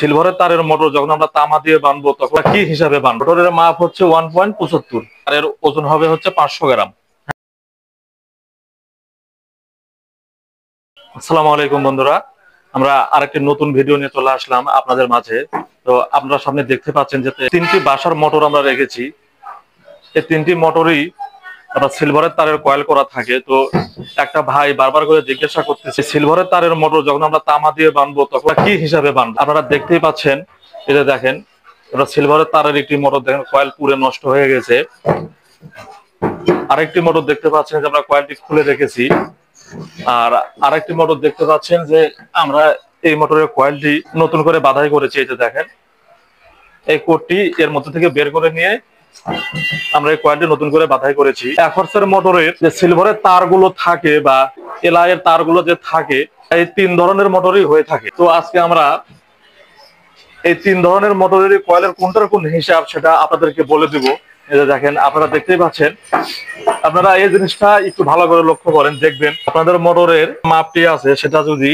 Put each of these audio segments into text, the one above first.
সিলভারের তারের মোটর যখন আমরা তামা দিয়ে বানবো তখন কি হিসাবে বানবো? মোটরের মাপ হচ্ছে 1.75, আর এর ওজন হবে হচ্ছে 500 গ্রাম। আসসালামু আলাইকুম বন্ধুরা, আমরা আরেকটি নতুন ভিডিও নিয়ে চলে আসলাম আপনাদের মাঝে। তো আপনারা সামনে দেখতে পাচ্ছেন যে তিনটি বাসার মোটর আমরা রেখেছি। এই তিনটি মোটরই আপনার সিলভারের তারের কয়েল করা থাকে। তো একটা ভাই বারবার করে জিজ্ঞাসা করতেছে, সিলভারের তারের মোটর যখন আমরা তামা দিয়ে বানবো তখন কি হিসাবে বানবো? আপনারা দেখতেই পাচ্ছেন, এটা দেখেন, এটা সিলভারের তারের একটি মোটর, দেখেন কয়েল পুরে নষ্ট হয়ে গেছে। আরেকটি মোটর দেখতে পাচ্ছেন যে আমরা কয়েলটি খুলে রেখেছি। আর আরেকটি মোটর দেখতে পাচ্ছেন যে আমরা এই মোটরের কয়েলটি নতুন করে বাধাই করেছি। এই যে দেখেন, এই কোডটি এর মধ্যে থেকে বের করে নিয়ে আমরা এই কয়েলটি নতুন করে বাধাই করেছি। অ্যাকর্সের মোটরের যে সিলভারের তারগুলো থাকে বা এলআই এর তারগুলো যে থাকে, এই তিন ধরনের মোটরই হয়ে থাকে। তো আজকে আমরা এই তিন ধরনের মোটরের কয়েলের কোনটার কোন হিসাব সেটা আপনাদেরকে বলে দিব। এই যে দেখেন, আপনারা দেখতেই পাচ্ছেন। আপনারা এই জিনিসটা একটু ভালো করে লক্ষ্য করেন, দেখবেন আপনাদের মোটরের মাপটি আছে সেটা যদি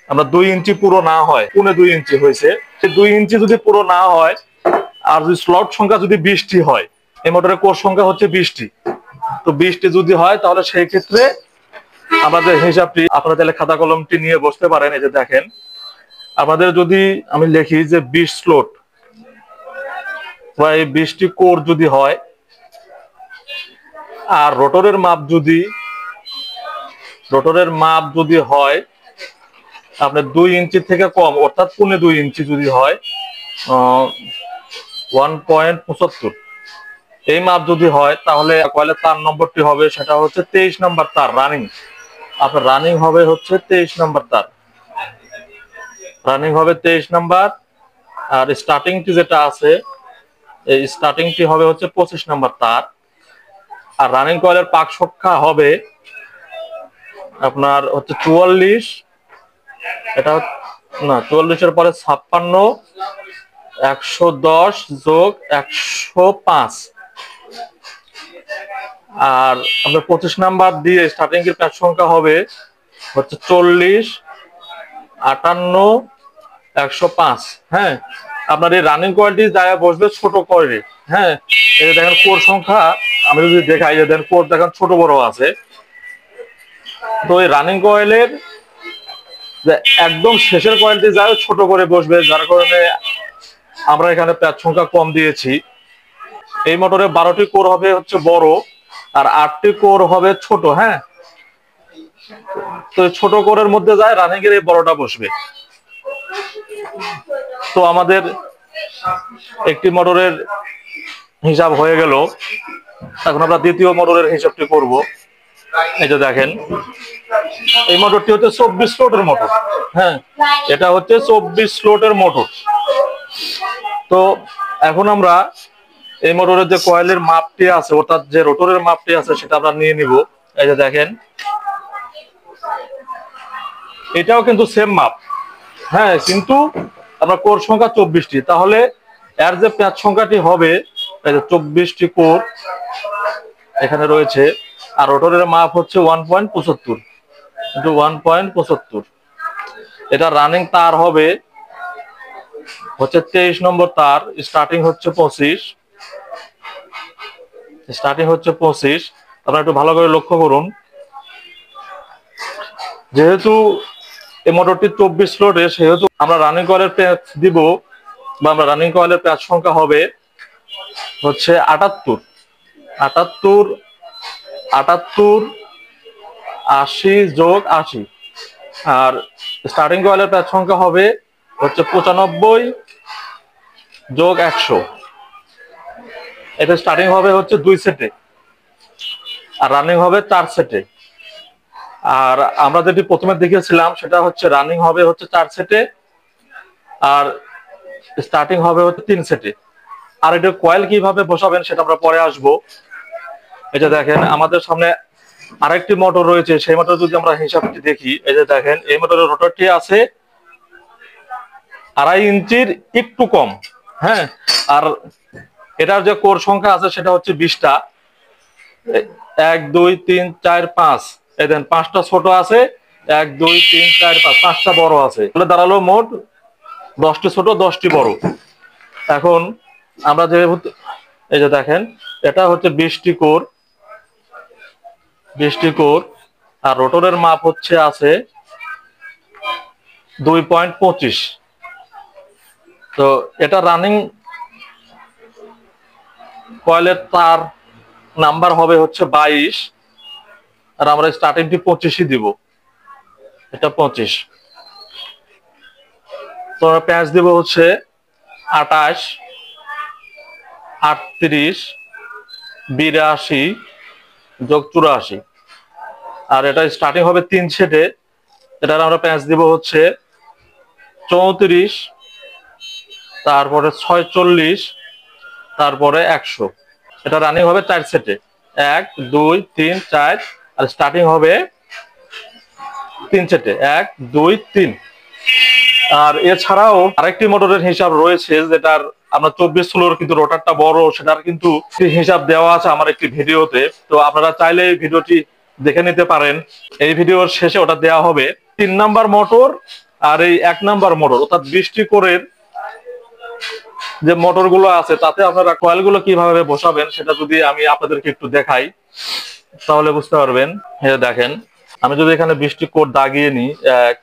আমরা 2 ইঞ্চি পুরো না হয়, 2.5 ইঞ্চি হয়েছে, সেই 2 ইঞ্চি যদি পুরো না হয় আর যদি স্লট সংখ্যা যদি 20টি হয়, এই মোটরের কোর সংখ্যা হচ্ছে 20টি, তো 20টি যদি হয় তাহলে সেই ক্ষেত্রে আমাদের হিসাবটি আপনারা তাহলে খাতা কলমটি নিয়ে বসতে পারেন। এই যে দেখেন, আমাদের যদি আমি লিখি যে 20 স্লট বা এই 20টি কোর যদি হয়, আর রোটরের মাপ যদি হয় আপনার 2 ইঞ্চি থেকে কম, অর্থাৎ 2.5 ইঞ্চি যদি হয়, 1.75, এই মাপ যদি হয় তাহলে কয়েলের তার নম্বরটি হবে সেটা হচ্ছে 23 নম্বর তার রানিং। আপনার রানিং হবে হচ্ছে 23 নম্বর তার, রানিং হবে 23 নম্বর। আর স্টার্টিংটি যেটা আছে, এই স্টার্টিংটি হবে হচ্ছে 25 নম্বর তার। আর রানিং কয়েলের পাক সংখ্যা হবে আপনার হচ্ছে 44, এটা না 44-এর পরে 56, 110 যোগ 105। আর আপনার 25 নাম্বার দিয়ে স্টার্টিং এর প্যাচ সংখ্যা হবে হচ্ছে 40, 58, 105। হ্যাঁ, আপনার এই রানিং কোয়ালিটি জায়গায় বসবে ছোট করে। হ্যাঁ, এই যে দেখেন কোর সংখ্যা আমি যদি দেখাই, যে দেখেন কোর দেখেন ছোট বড় আছে। তো এই রানিং কয়েলের একদম শেষের কয়েলটি যায় ছোট করে বসবে, যার কারণে আমরা এখানে প্যাচ সংখ্যা কম দিয়েছি। এই মোটরে 12টি কোর হবে হচ্ছে বড়, আর 8টি কোর হবে ছোট। হ্যাঁ, তো ছোট কোরের মধ্যে যায় রানিং এর এই বড়টা বসবে। তো আমাদের একটি মোটরের হিসাব হয়ে গেল। এখন আমরা দ্বিতীয় মোটরের হিসাবটি করব। এই যে দেখেন, এই মোটরটি হচ্ছে 24 স্লটের মোটর। হ্যাঁ, এটা হচ্ছে 24 স্লটের মোটর। তো এখন আমরা এই মোটরের যে কয়েলের মাপটি আছে, অর্থাৎ যে রোটরের মাপটি আছে সেটা আমরা নিয়ে নিব। এই যে দেখেন, এটাও কিন্তু সেম মাপ। হ্যাঁ, কিন্তু আমরা কোর সংখ্যা 24টি, তাহলে এর যে প্যাচ সংখ্যাটি হবে, এই যে 24টি কোর এখানে রয়েছে। আর রোটরের মাপ হচ্ছে 1.75 ইন্টু 1.75। এটা রানিং তার হবে হচ্ছে 23 নম্বর তার, স্টার্টিং হচ্ছে 25। আপনারা একটু ভালো করে লক্ষ্য করুন, যেহেতু এই মোটরটি 24 স্লটে, সেহেতু আমরা রানিং কয়েলের প্যাচ দিব, বা আমরা রানিং কয়েলের প্যাচ সংখ্যা হবে হচ্ছে 78, 80 যোগ 80। আর স্টার্টিং কয়েলের প্যাচ সংখ্যা হবে হচ্ছে 95 যোগ 100। এটা স্টার্টিং হবে হচ্ছে 2 সেটে, আর রানিং হবে 4 সেটে। আর আমরা যেটি প্রথমে দেখেছিলাম সেটা হচ্ছে রানিং হবে হচ্ছে 4 সেটে, আর স্টার্টিং হবে হচ্ছে 3 সেটে। আর এটা কয়েল কিভাবে বসাবেন সেটা আমরা পরে আসবো। এটা দেখেন, আমাদের সামনে আরেকটি মোটর রয়েছে, সেই মোটর যদি আমরা হিসাবটি দেখি, এই যে দেখেন, এই মোটরের রোটরটি আছে 2.5 ইঞ্চির একটু কম। হ্যাঁ, আর এটার যে কোর সংখ্যা আছে সেটা হচ্ছে 20টা। 1, 2, 3, 4, 5, এই দেন 5টা ছোট আছে, 1, 2, 3, 4, 5, 5টা বড় আছে। তাহলে দাঁড়ালো মোট 10টি ছোট 10টি বড়। এখন আমরা যেহেতু এই যে দেখেন এটা হচ্ছে 20টি কোর, 20টি কোর, আর রোটরের মাপ হচ্ছে আছে 2.25। তো এটা রানিং কয়েলের তার নাম্বার হবে হচ্ছে 22, আর আমরা স্টার্টিংটি 25ই দিব। এটা 25। তো আমরা প্যাঁচ দিব হচ্ছে 28, 38, 82 যোগ 84। আর এটা স্টার্টিং হবে 3 সেটে, এটার আমরা প্যাঁচ দিব হচ্ছে 34, তারপরে 46, তারপরে 100। এটা রানিং হবে 4 সেটে, 1 2 3 4, আর স্টার্টিং হবে 3 সেটে, 1 2 3। আর এছাড়াও আরেকটি মোটরের হিসাব রয়েছে যেটার আমরা 24 কিন্তু রোটারটা বড়, সেটার কিন্তু হিসাব দেওয়া আছে আমার একটি ভিডিওতে। তো আপনারা চাইলে এই ভিডিওটি দেখে নিতে পারেন। এই ভিডিওর শেষে ওটা দেওয়া হবে। 3 নাম্বার মোটর আর এই 1 নাম্বার মোটর, অর্থাৎ 20টি কোরের যে মোটর গুলো আছে তাতে আপনারা কয়েল গুলো কিভাবে বসাবেন সেটা যদি আমি আপনাদেরকে একটু দেখাই তাহলে বুঝতে পারবেন। দেখেন আমি যদি এখানে 20টি কোর দাগিয়ে নিই, 1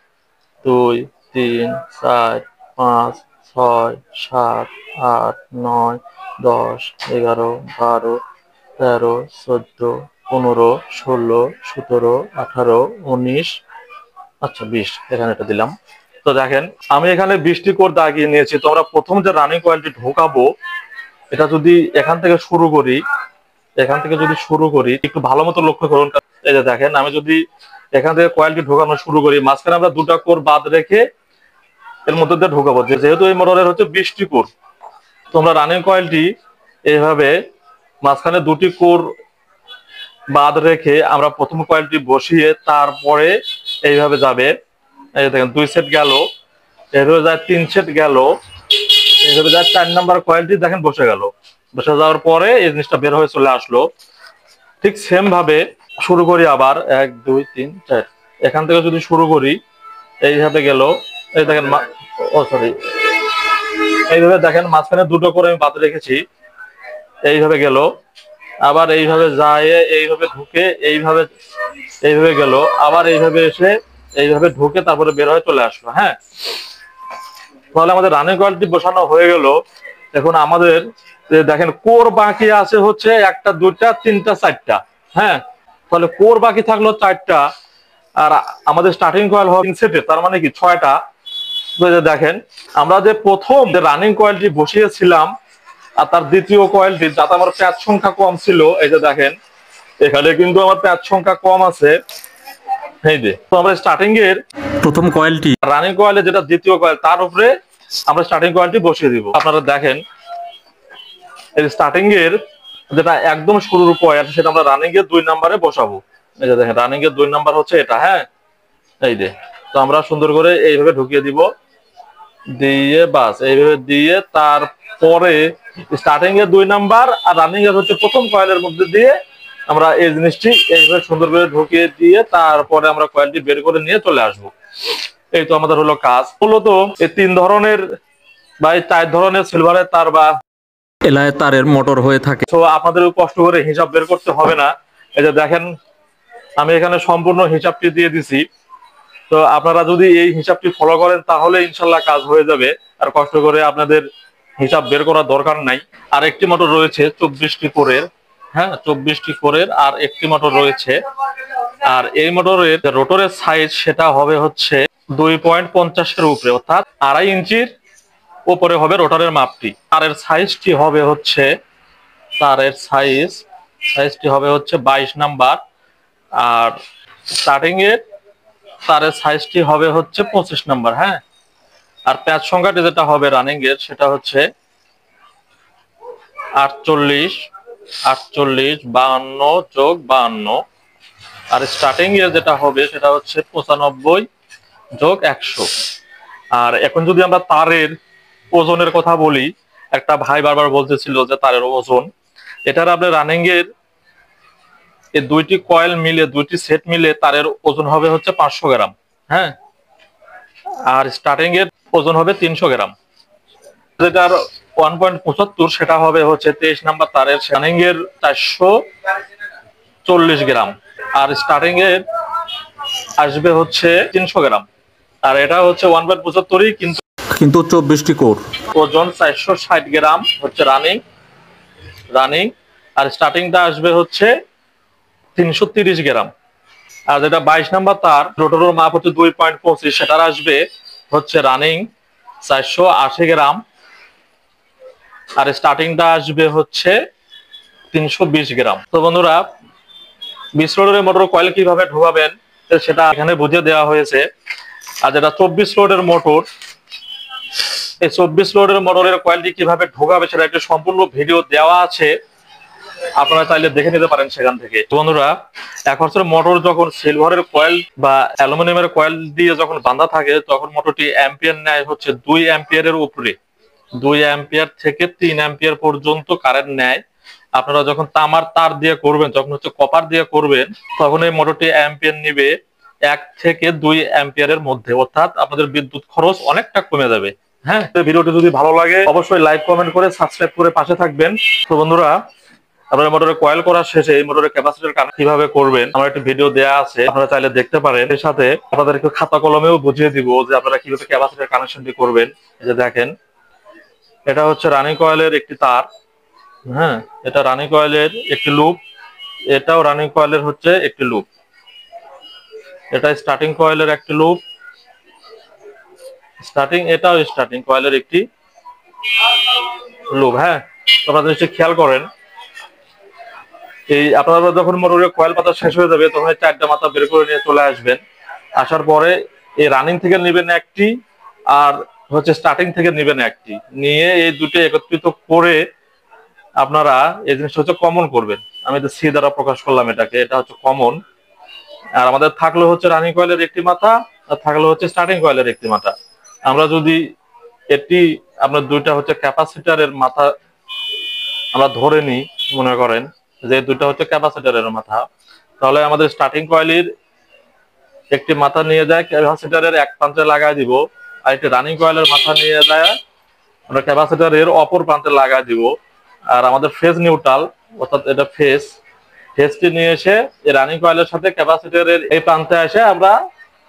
2 3 4 5 6 7 8 9 10 11 12 13 14 15 16 17 18 19, আচ্ছা 20, এখানে এটা দিলাম। তো দেখেন আমি এখানে 20টি কোর দাগিয়ে নিয়েছি। তো আমরা প্রথম যে রানিং কয়েলটি ঢোকাবো এটা যদি এখান থেকে শুরু করি, একটু ভালো মতো লক্ষ্য করুন। এই যে দেখেন আমি যদি এখান থেকে কয়েলটি ঢোকানো শুরু করি, মাঝখানে আমরা 2টা কোর বাদ রেখে এর মধ্যে দিয়ে ঢোকাবো, যেহেতু এই মোটরের হচ্ছে 20টি কোর। তোমরা রানিং কয়েলটি এইভাবে মাঝখানে 2টি কোর বাদ রেখে আমরা প্রথম কয়েলটি বসিয়ে তারপরে এইভাবে যাবে। এই দেখেন 2 সেট গেল, এইভাবে যায় 3 সেট গেল, এইভাবে যায় 4 নাম্বার কয়েলটি দেখেন বসে গেল। বসে যাওয়ার পরে এই জিনিসটা বের হয়ে চলে আসলো। ঠিক সেম ভাবে শুরু করি আবার 1 2 3 4, এখান থেকে যদি শুরু করি এইভাবে গেল। এই দেখেন ও সরি, এইভাবে দেখেন মাঝখানে 2টো করে আমি বাদ রেখেছি, এইভাবে গেল। আবার এইভাবে যায়, এইভাবে ঢুকে এইভাবে গেল, আবার এইভাবে এসে এইভাবে ঢুকে তারপরে বের হয়ে চলে আসলো। হ্যাঁ, তাহলে আমাদের রানিং কয়েলটি বসানো হয়ে গেল। এখন আমাদের দেখেন কোর বাকি আছে হচ্ছে 1টা 2টা 3টা 4টা। হ্যাঁ, তাহলে কোর বাকি থাকলো 4টা, আর আমাদের স্টার্টিং কয়েল হবে 3 সেটে, তার মানে কি 6টা। দেখেন আমরা যে প্রথম যে রানিং কয়েলটি বসিয়েছিলাম আর তার দ্বিতীয় কয়েলটি, যাতে আমার প্যাচ সংখ্যা কম ছিল, এই যে দেখেন এখানে কিন্তু আমার প্যাচ সংখ্যা কম আছে। এই যে তো আমরা স্টার্টিং এর প্রথম কয়েলটি রানিং কয়েলে যেটা দ্বিতীয় কয়েল তার উপরে আমরা স্টার্টিং কয়েলটি বসিয়ে দিব। আপনারা দেখেন এই স্টার্টিং এর যেটা একদম শুরুর কয়েল সেটা আমরা রানিং এর 2 নম্বরে বসাবো। এই যে দেখেন রানিং এর 2 নাম্বার হচ্ছে এটা। হ্যাঁ, এই যে তো আমরা সুন্দর করে এইভাবে ঢুকিয়ে দিব, দিয়ে বাস এইভাবে দিয়ে তারপরে স্টার্টিং এর 2 নাম্বার আর রানিং এর হচ্ছে প্রথম কয়েলের মধ্যে দিয়ে আমরা এই জিনিসটি এইভাবে সুন্দর করে ঢুকিয়ে দিয়ে তারপরে আমরা কয়েলটি বের করে নিয়ে চলে আসবো। এই তো আমাদের হলো কাজ। মূলত এই 3 ধরনের বা 4 ধরনের সিলভারের তার বা এলায় তারের মোটর হয়ে থাকে। তো আপনাদের কষ্ট করে হিসাব বের করতে হবে না। এই যে দেখেন আমি এখানে সম্পূর্ণ হিসাবটি দিয়ে দিছি। তো আপনারা যদি এই হিসাবটি ফলো করেন তাহলে ইনশাল্লাহ কাজ হয়ে যাবে, আর কষ্ট করে আপনাদের হিসাব বের করার দরকার নাই। আর একটি মোটর রয়েছে 24টি কোরের। হ্যাঁ, 24টি কোরের আর একটি মোটর রয়েছে। আর এই মোটরের রোটরের সাইজ সেটা হবে হচ্ছে 2.50 এর উপরে, অর্থাৎ 2.5 ইঞ্চির উপরে হবে রোটরের মাপটি। তারের সাইজটি হবে হচ্ছে সাইজটি হবে হচ্ছে 22 নাম্বার, আর স্টার্টিং এর তারের সাইজটি হবে হচ্ছে 25 নাম্বার। হ্যাঁ, আর প্যাচ সংখ্যাটি যেটা হবে রানিং এর সেটা হচ্ছে 48, 48 52 যোগ 52, আর স্টার্টিং এর যেটা হবে সেটা হচ্ছে 95 যোগ 100। আর এখন যদি আমরা তারের ওজনের কথা বলি, একটা ভাই বারবার বলতেছিল যে তারের ওজন, এটার আপনার রানিং এর এই 2টি কয়েল মিলে 2টি সেট মিলে তারের ওজন হবে হচ্ছে 500 গ্রাম। হ্যাঁ, আর স্টার্টিং এর ওজন হবে 300 গ্রাম। যেটার 1.75 সেটা হবে হচ্ছে 23 নাম্বার তারের রানিং এর 440 গ্রাম, আর স্টার্টিং এর আসবে হচ্ছে 300 গ্রাম। আর এটা হচ্ছে 1.75 কিন্তু কিন্তু 24টি কোর। ওজন 460 গ্রাম হচ্ছে রানিং রানিং আর স্টার্টিংটা আসবে হচ্ছে 330 গ্রাম। আর যেটা 22 নাম্বার তার রোটরের মাপ হচ্ছে 2.25, সেটার আসবে হচ্ছে রানিং 480 গ্রাম আর স্টার্টিংটা আসবে হচ্ছে 320 গ্রাম। তো বন্ধুরা, 20 লোডের মোটর কয়েল কিভাবে ঢোকাবেন সেটা এখানে বুঝিয়ে দেওয়া হয়েছে। আর যেটা 24 লোডের মোটর, এই 24 লোডের মোটরের কয়েলটি কিভাবে ঢোকাবে সেটা একটা সম্পূর্ণ ভিডিও দেওয়া আছে, আপনারা চাইলে দেখে নিতে পারেন সেখান থেকে। বন্ধুরা, এক হচ্ছে মোটর যখন সিলভারের কয়েল বা অ্যালুমিনিয়ামের কয়েল দিয়ে যখন বাঁধা থাকে তখন মোটরটি অ্যাম্পিয়ার নেয় হচ্ছে 2 অ্যাম্পিয়ারের উপরে, 2 অ্যাম্পিয়ার থেকে 3 অ্যাম্পিয়ার পর্যন্ত কারেন্ট নেয়। আপনারা যখন তামার তার দিয়ে করবেন, যখন হচ্ছে কপার দিয়ে করবেন, তখন এই মোটরটি অ্যাম্পিয়ার নিবে 1 থেকে 2 অ্যাম্পিয়ারের মধ্যে, অর্থাৎ আপনাদের বিদ্যুৎ খরচ অনেকটা কমে যাবে। হ্যাঁ, ভিডিওটি যদি ভালো লাগে অবশ্যই লাইক কমেন্ট করে সাবস্ক্রাইব করে পাশে থাকবেন। তো বন্ধুরা, আপনার মোটরে কয়েল করা শেষে এই মোটরের ক্যাপাসিটর কানেক্ট কিভাবে করবেন আমার একটা ভিডিও দেয়া আছে, আপনারা চাইলে দেখতে পারেন। এর সাথে আপনাদেরকে খাতা কলমেও বুঝিয়ে দিব যে আপনারা কিভাবে ক্যাপাসিটর কানেকশনটি করবেন। এই যে দেখেন, এটা হচ্ছে রানিং কয়েলের একটি তার। হ্যাঁ, এটা রানিং কয়েলের একটি লুপ, এটাও রানিং কয়েলের হচ্ছে একটি লুপ, এটা স্টার্টিং কয়েলের একটি লুপ, এটাও স্টার্টিং কয়েলের একটি লুপ। হ্যাঁ, আপনারা নিশ্চয়ই খেয়াল করেন, এই আপনারা যখন মোটরের কয়েল পাতা শেষ হয়ে যাবে তখন 4টা মাথা বের করে নিয়ে চলে আসবেন। আসার পরে এই রানিং থেকে নেবেন একটি, আর হচ্ছে স্টার্টিং থেকে নেবেন একটি, নিয়ে এই দুটো একত্রিত করে আপনারা এই জিনিসটা হচ্ছে কমন করবেন। আমি তো সি দ্বারা প্রকাশ করলাম এটাকে, এটা হচ্ছে কমন। আর আমাদের থাকলো হচ্ছে রানিং কয়েলের একটি মাথা, আর থাকলো হচ্ছে স্টার্টিং কয়েলের একটি মাথা। আমরা যদি এটি আপনার দুইটা হচ্ছে ক্যাপাসিটরের মাথা আমরা ধরে নিই, মনে করেন যে দুইটা হচ্ছে ক্যাপাসিটরের মাথা, তাহলে আমাদের স্টার্টিং কয়েলের একটি মাথা নিয়ে যায় ক্যাপাসিটরের এক প্রান্তে লাগাই দিব, আর একটি রানিং কয়েলের মাথা নিয়ে যায় আমরা ক্যাপাসিটরের অপর প্রান্তে লাগাই দিব। আর আমাদের ফেজ নিউট্রাল, অর্থাৎ এটা ফেজটি নিয়ে এসে এই রানিং কয়েলের সাথে ক্যাপাসিটরের এই প্রান্তে এসে আমরা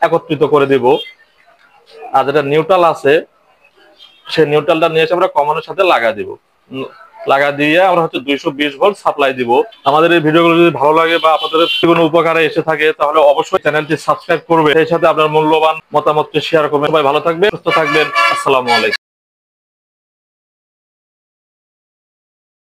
একত্রিত করে দিব। আর যেটা নিউট্রাল আছে সেই নিউট্রালটা নিয়ে এসে আমরা কমনের সাথে লাগাই দিব, লাগা দিয়ে আমরা হচ্ছে 220 ভোল্ট সাপ্লাই দিব। আমাদের এই ভিডিওগুলো যদি ভালো লাগে বা আপনাদের কোনো উপকারে এসে থাকে তাহলে অবশ্যই চ্যানেলটি সাবস্ক্রাইব করবে, সেই সাথে আপনার মূল্যবান মতামতটি শেয়ার করবেন। সবাই ভালো থাকবেন, সুস্থ থাকবেন। আসসালামু আলাইকুম।